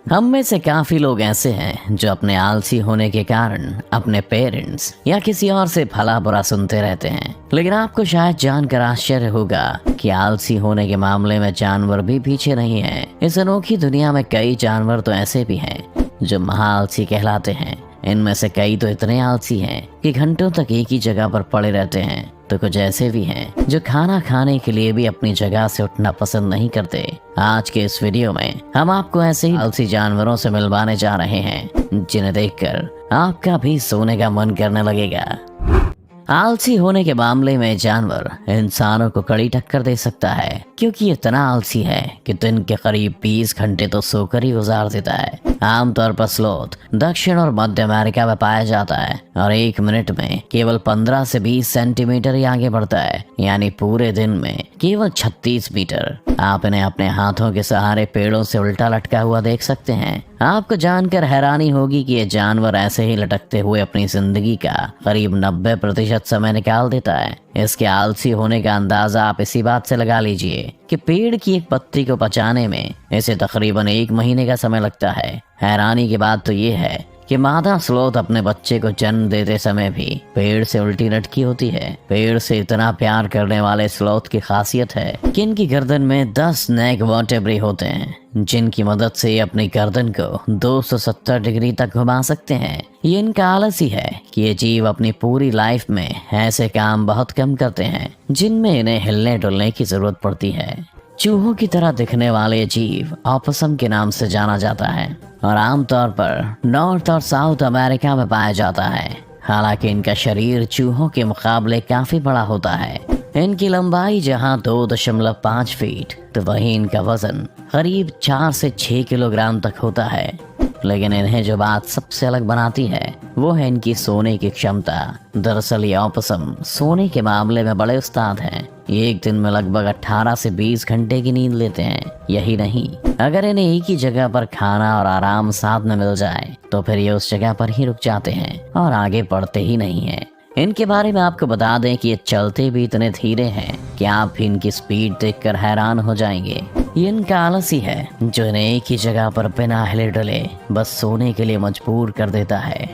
हम में से काफी लोग ऐसे हैं जो अपने आलसी होने के कारण अपने पेरेंट्स या किसी और से भला बुरा सुनते रहते हैं। लेकिन आपको शायद जानकर आश्चर्य होगा कि आलसी होने के मामले में जानवर भी पीछे नहीं हैं। इस अनोखी दुनिया में कई जानवर तो ऐसे भी हैं जो महाआलसी कहलाते हैं। इनमें से कई तो इतने आलसी हैं कि घंटों तक एक ही जगह पर पड़े रहते हैं, तो कुछ ऐसे भी हैं जो खाना खाने के लिए भी अपनी जगह से उठना पसंद नहीं करते। आज के इस वीडियो में हम आपको ऐसे ही आलसी जानवरों से मिलवाने जा रहे हैं जिन्हें देखकर आपका भी सोने का मन करने लगेगा। आलसी होने के मामले में जानवर इंसानों को कड़ी टक्कर दे सकता है, क्योंकि ये इतना आलसी है कि दिन के करीब 20 घंटे तो सोकर ही गुजार देता है। आमतौर पर स्लोथ दक्षिण और मध्य अमेरिका में पाया जाता है और 1 मिनट में केवल 15 से 20 सेंटीमीटर ही आगे बढ़ता है, यानी पूरे दिन में केवल 36 मीटर। आप इन्हें अपने हाथों के सहारे पेड़ों से उल्टा लटका हुआ देख सकते हैं। आपको जानकर हैरानी होगी कि ये जानवर ऐसे ही लटकते हुए अपनी जिंदगी का करीब 90% समय निकाल देता है। इसके आलसी होने का अंदाजा आप इसी बात से लगा लीजिए कि पेड़ की एक पत्ती को पचाने में इसे तकरीबन 1 महीने का समय लगता है। हैरानी की बात तो ये है कि मादा स्लोथ अपने बच्चे को जन्म देते समय भी पेड़ से उल्टी लटकी होती है। पेड़ से इतना प्यार करने वाले स्लोथ की खासियत है कि इनकी गर्दन में 10 नेक वर्टेब्रे होते हैं, जिनकी मदद से ये अपनी गर्दन को 270 डिग्री तक घुमा सकते हैं। ये इनका आलसी है कि ये जीव अपनी पूरी लाइफ में ऐसे काम बहुत कम करते हैं जिनमें इन्हें हिलने डुलने की जरूरत पड़ती है। चूहों की तरह दिखने वाले जीव ऑपोसम के नाम से जाना जाता है और आमतौर पर नॉर्थ और साउथ अमेरिका में पाया जाता है। हालांकि इनका शरीर चूहों के मुकाबले काफी बड़ा होता है। इनकी लंबाई जहां 2.5 फीट तो वहीं इनका वजन करीब 4 से 6 किलोग्राम तक होता है। लेकिन इन्हें जो बात सबसे अलग बनाती है वो है इनकी सोने की क्षमता। दरअसल ये ऑपोसम सोने के मामले में बड़े उस्ताद हैं। ये एक दिन में लगभग 18 से 20 घंटे की नींद लेते हैं। यही नहीं, अगर इन्हें एक ही जगह पर खाना और आराम साथ में मिल जाए तो फिर ये उस जगह पर ही रुक जाते हैं और आगे बढ़ते ही नहीं हैं। इनके बारे में आपको बता दें कि ये चलते भी इतने धीरे हैं कि आप भी इनकी स्पीड देखकर हैरान हो जाएंगे। ये इनका आलसी है जो इन्हें एक ही जगह पर बिना हिले डुले बस सोने के लिए मजबूर कर देता है।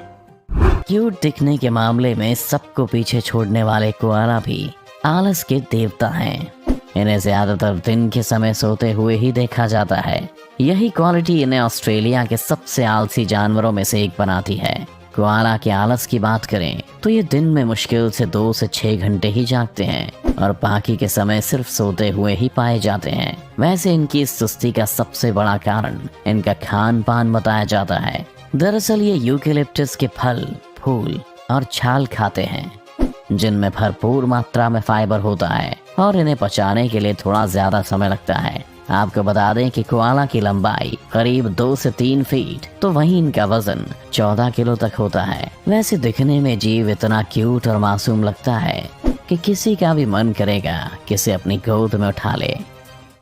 क्यूट दिखने के मामले में सबको पीछे छोड़ने वाले कोआला भी आलस के देवता हैं। इन्हें ज्यादातर दिन के समय सोते हुए ही देखा जाता है। यही क्वालिटी इन्हें ऑस्ट्रेलिया के सबसे आलसी जानवरों में से एक बनाती है। कोआला के आलस की बात करें तो ये दिन में मुश्किल से 2 से 6 घंटे ही जागते हैं और बाकी के समय सिर्फ सोते हुए ही पाए जाते हैं। वैसे इनकी इस सुस्ती का सबसे बड़ा कारण इनका खान पान बताया जाता है। दरअसल ये यूकेलिप्टस के फल, फूल और छाल खाते हैं, जिनमें भरपूर मात्रा में फाइबर होता है और इन्हें पचाने के लिए थोड़ा ज्यादा समय लगता है। आपको बता दें कि कोआला की लंबाई करीब 2 से 3 फीट तो वहीं इनका वजन 14 किलो तक होता है। वैसे दिखने में जीव इतना क्यूट और मासूम लगता है कि किसी का भी मन करेगा कि इसे अपनी गोद में उठा ले।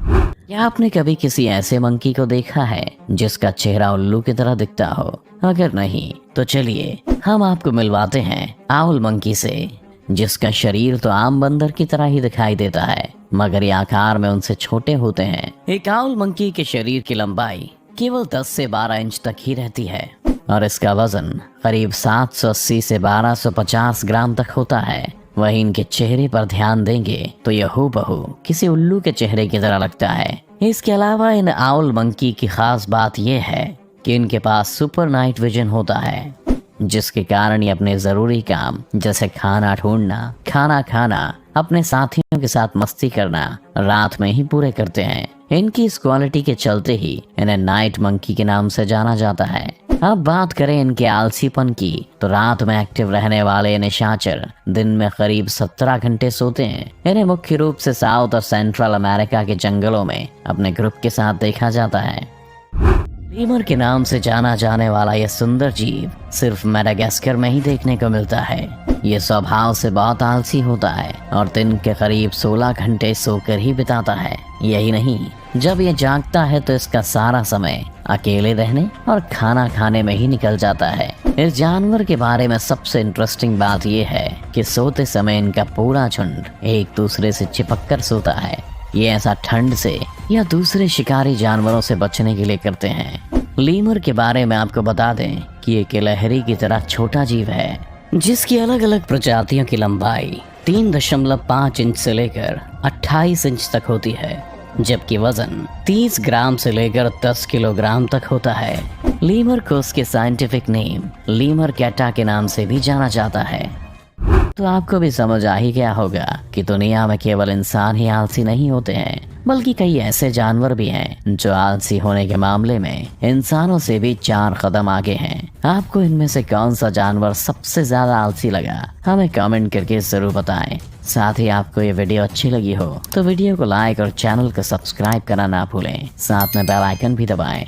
क्या आपने कभी किसी ऐसे मंकी को देखा है जिसका चेहरा उल्लू की तरह दिखता हो? अगर नहीं तो चलिए हम आपको मिलवाते हैं आउल मंकी से, जिसका शरीर तो आम बंदर की तरह ही दिखाई देता है मगर ये आकार में उनसे छोटे होते हैं। एक आउल मंकी के शरीर की लंबाई केवल 10 से 12 इंच तक ही रहती है और इसका वजन करीब 780 से 1250 ग्राम तक होता है। वहीं इनके चेहरे पर ध्यान देंगे तो यह हूबहू किसी उल्लू के चेहरे की तरह लगता है। इसके अलावा इन आउल मंकी की खास बात यह है कि इनके पास सुपर नाइट विजन होता है, जिसके कारण ये अपने जरूरी काम जैसे खाना ढूंढना, खाना खाना, अपने साथियों के साथ मस्ती करना रात में ही पूरे करते हैं। इनकी इस क्वालिटी के चलते ही इन्हें नाइट मंकी के नाम से जाना जाता है। अब बात करें इनके आलसीपन की तो रात में एक्टिव रहने वाले निशाचर दिन में करीब 17 घंटे सोते हैं। इन्हें मुख्य रूप से साउथ और सेंट्रल अमेरिका के जंगलों में अपने ग्रुप के साथ देखा जाता है। लीमर के नाम से जाना जाने वाला यह सुंदर जीव सिर्फ मेडागास्कर में ही देखने को मिलता है। ये स्वभाव से बहुत आलसी होता है और दिन के करीब 16 घंटे सोकर ही बिताता है। यही नहीं, जब ये जागता है तो इसका सारा समय अकेले रहने और खाना खाने में ही निकल जाता है। इस जानवर के बारे में सबसे इंटरेस्टिंग बात यह है कि सोते समय इनका पूरा झुंड एक दूसरे से चिपक कर सोता है। ये ऐसा ठंड से या दूसरे शिकारी जानवरों से बचने के लिए करते हैं। लीमर के बारे में आपको बता दें कि एक गिलहरी की तरह छोटा जीव है जिसकी अलग अलग प्रजातियों की लंबाई 3.5 इंच से लेकर 28 इंच तक होती है, जबकि वजन 30 ग्राम से लेकर 10 किलोग्राम तक होता है। लीमर को उसके साइंटिफिक नेम लीमर कैटा के नाम से भी जाना जाता है। तो आपको भी समझ आ ही गया होगा कि दुनिया में केवल इंसान ही आलसी नहीं होते हैं, बल्कि कई ऐसे जानवर भी हैं जो आलसी होने के मामले में इंसानों से भी 4 कदम आगे हैं। आपको इनमें से कौन सा जानवर सबसे ज्यादा आलसी लगा, हमें कमेंट करके जरूर बताएं। साथ ही आपको ये वीडियो अच्छी लगी हो तो वीडियो को लाइक और चैनल को सब्सक्राइब करना ना भूलें, साथ में बेल आइकन भी दबाएं।